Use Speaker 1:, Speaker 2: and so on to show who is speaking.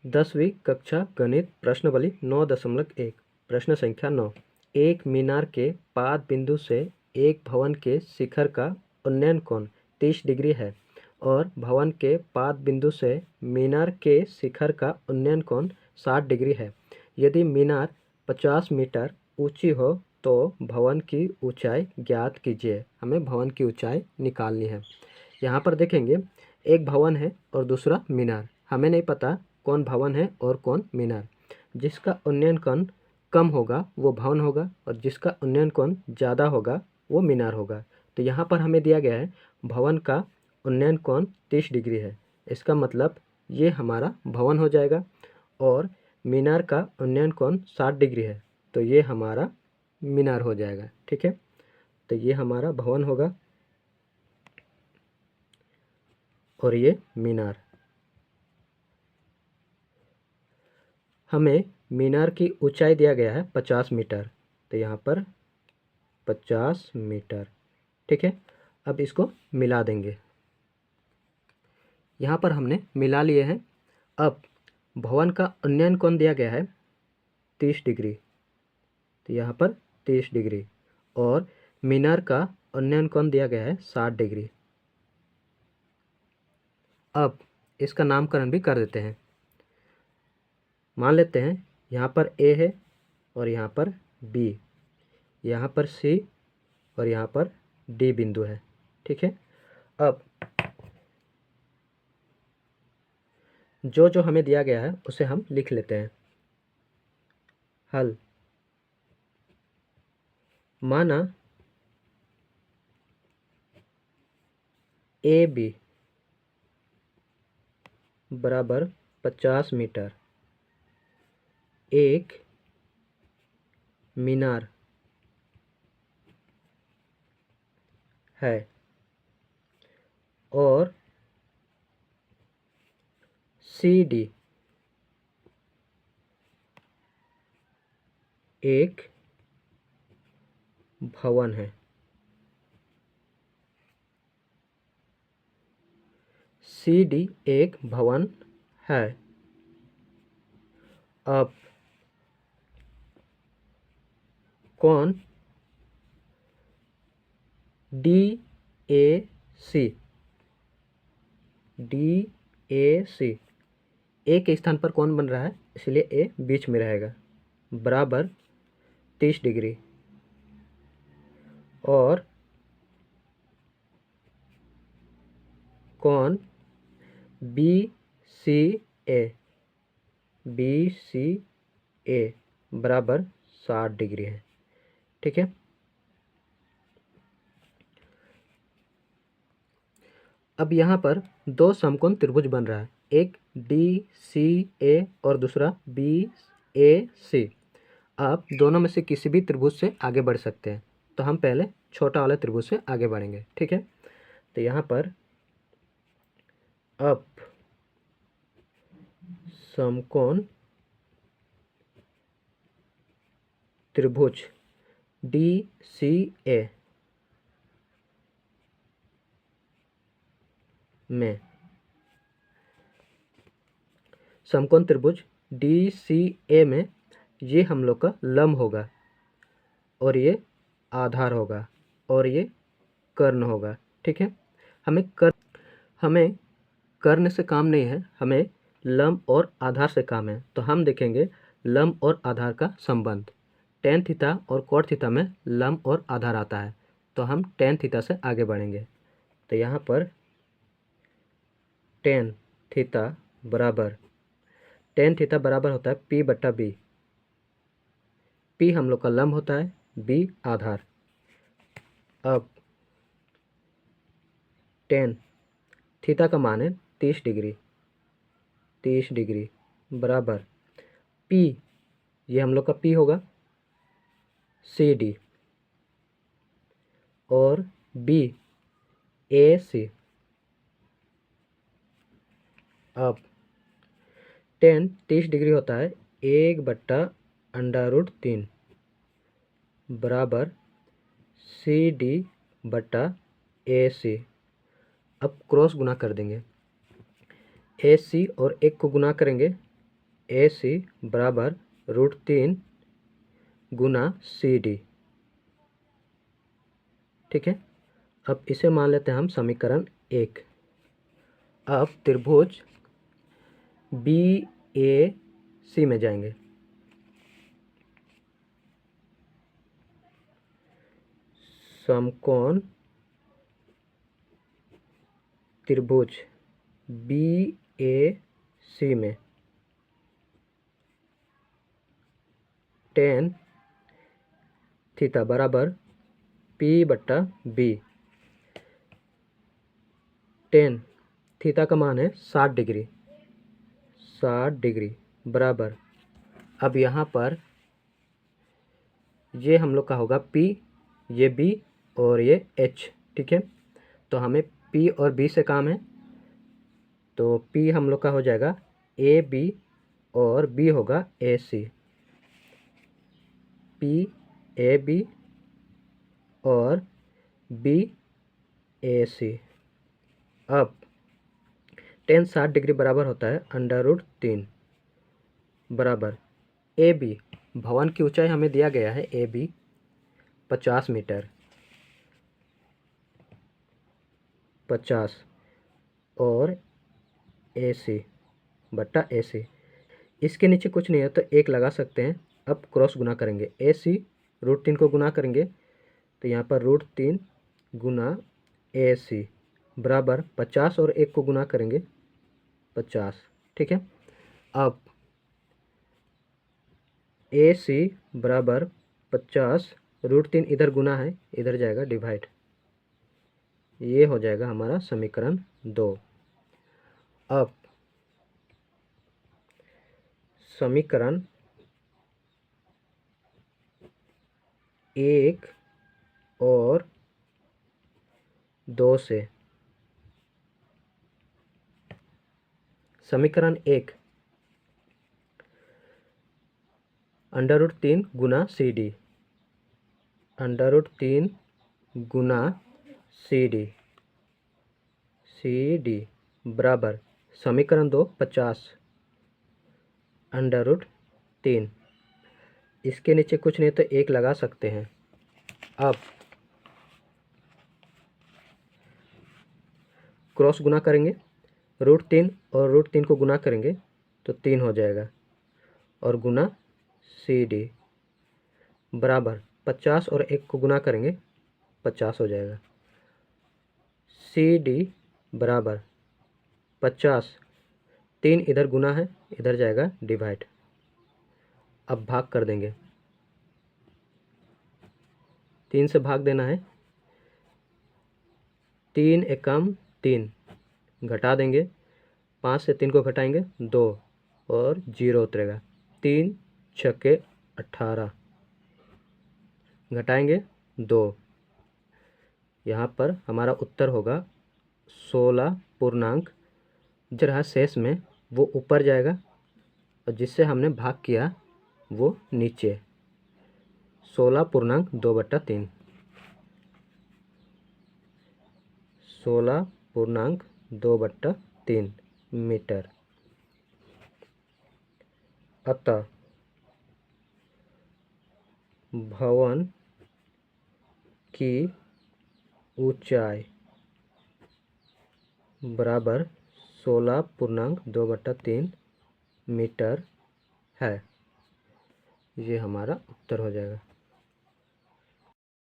Speaker 1: 10वीं कक्षा गणित प्रश्नावली 9.1 प्रश्न संख्या 9। एक मीनार के पाद बिंदु से एक भवन के शिखर का उन्नयन कोण 30 डिग्री है और भवन के पाद बिंदु से मीनार के शिखर का उन्नयन कोण 60 डिग्री है। यदि मीनार 50 मीटर ऊंची हो तो भवन की ऊंचाई ज्ञात कीजिए। हमें भवन की ऊंचाई निकालनी है। यहाँ पर देखेंगे एक भवन है और दूसरा मीनार। हमें नहीं पता कौन भवन है और कौन मीनार। जिसका उन्नयन कोण कम होगा वो भवन होगा और जिसका उन्नयन कोण ज़्यादा होगा वो मीनार होगा। तो यहाँ पर हमें दिया गया है भवन का उन्नयन कोण 30 डिग्री है। इसका मतलब ये हमारा भवन हो जाएगा और मीनार का उन्नयन कोण 60 डिग्री है तो ये हमारा मीनार हो जाएगा। ठीक है, तो ये हमारा भवन होगा और ये मीनार। हमें मीनार की ऊंचाई दिया गया है 50 मीटर, तो यहाँ पर 50 मीटर। ठीक है, अब इसको मिला देंगे। यहाँ पर हमने मिला लिए हैं। अब भवन का उन्नयन कोण दिया गया है 30 डिग्री, तो यहाँ पर 30 डिग्री और मीनार का उन्नयन कोण दिया गया है 60 डिग्री। अब इसका नामकरण भी कर देते हैं। मान लेते हैं यहाँ पर ए है और यहाँ पर बी, यहाँ पर सी और यहाँ पर डी बिंदु है। ठीक है, अब जो जो हमें दिया गया है उसे हम लिख लेते हैं। हल। माना ए बी बराबर 50 मीटर एक मीनार है और सी डी एक भवन है। सी डी एक भवन है। अब कौन डी ए सी ए के स्थान पर कौन बन रहा है इसलिए ए बीच में रहेगा, बराबर 30 डिग्री और कौन बी सी ए बराबर 60 डिग्री है। ठीक है, अब यहाँ पर दो समकोण त्रिभुज बन रहा है, एक डी सी ए और दूसरा बी ए सी। आप दोनों में से किसी भी त्रिभुज से आगे बढ़ सकते हैं, तो हम पहले छोटा वाले त्रिभुज से आगे बढ़ेंगे। ठीक है, तो यहाँ पर अब समकोण त्रिभुज डी सी ए में समकोण त्रिभुज डी सी ए में ये हम लोग का लंब होगा और ये आधार होगा और ये कर्ण होगा। ठीक है, हमें कर्ण से काम नहीं है, हमें लंब और आधार से काम है। तो हम देखेंगे लंब और आधार का संबंध। टेन थीटा और कोट थीटा में लंब और आधार आता है, तो हम टेन थीटा से आगे बढ़ेंगे। तो यहाँ पर टेन थीटा बराबर होता है पी बट्टा बी। पी हम लोग का लंब होता है, बी आधार। अब टेन थीटा का मान है 30 डिग्री बराबर पी, ये हम लोग का पी होगा, सी डी और बी ए सी। अब टेन 30 डिग्री होता है 1/√3 बराबर सी डी बट्टा ए सी। अब क्रॉस गुना कर देंगे, ए सी और 1 को गुना करेंगे AC बराबर √3 गुना CD। ठीक है, अब इसे मान लेते हैं हम समीकरण 1। अब त्रिभुज BAC में जाएंगे। समकोण त्रिभुज BAC में tan थीटा बराबर P/B। tan थीटा का मान है 60 डिग्री, 60 डिग्री बराबर, अब यहाँ पर ये हम लोग का होगा P, ये B और ये H। ठीक है, तो हमें P और B से काम है, तो P हम लोग का हो जाएगा AB और B होगा AC। PAB और BAC। अब tan 60 डिग्री बराबर होता है √3 बराबर AB, भवन की ऊंचाई हमें दिया गया है AB 50 मीटर, 50 और AC/AC। इसके नीचे कुछ नहीं है तो 1 लगा सकते हैं। अब क्रॉस गुना करेंगे, AC √3 को गुना करेंगे तो यहाँ पर √3 गुना AC बराबर 50 और 1 को गुना करेंगे 50। ठीक है, अब AC बराबर 50, √3 इधर गुना है, इधर जाएगा डिवाइड, ये हो जाएगा हमारा समीकरण 2। अब समीकरण 1 और 2 से, समीकरण 1 √3 गुना CD, √3 गुना CD बराबर समीकरण 2 50 √3, इसके नीचे कुछ नहीं तो 1 लगा सकते हैं। अब क्रॉस गुना करेंगे, √3 और √3 को गुना करेंगे तो 3 हो जाएगा, और गुना CD बराबर 50 और 1 को गुना करेंगे 50 हो जाएगा। CD बराबर 50, 3 इधर गुना है, इधर जाएगा डिवाइड, अब भाग कर देंगे, 3 से भाग देना है, 3 एकम 3, घटा देंगे, 5 से 3 को घटाएंगे 2 और 0 उतरेगा, 3 छक्के 18, घटाएंगे 2, यहाँ पर हमारा उत्तर होगा 16 पूर्णांक, जो रहा शेष में वो ऊपर जाएगा और जिससे हमने भाग किया वो नीचे, 16.2/3, 16.2/3 मीटर। अतः भवन की ऊंचाई बराबर 16.2/3 मीटर है। ये हमारा उत्तर हो जाएगा।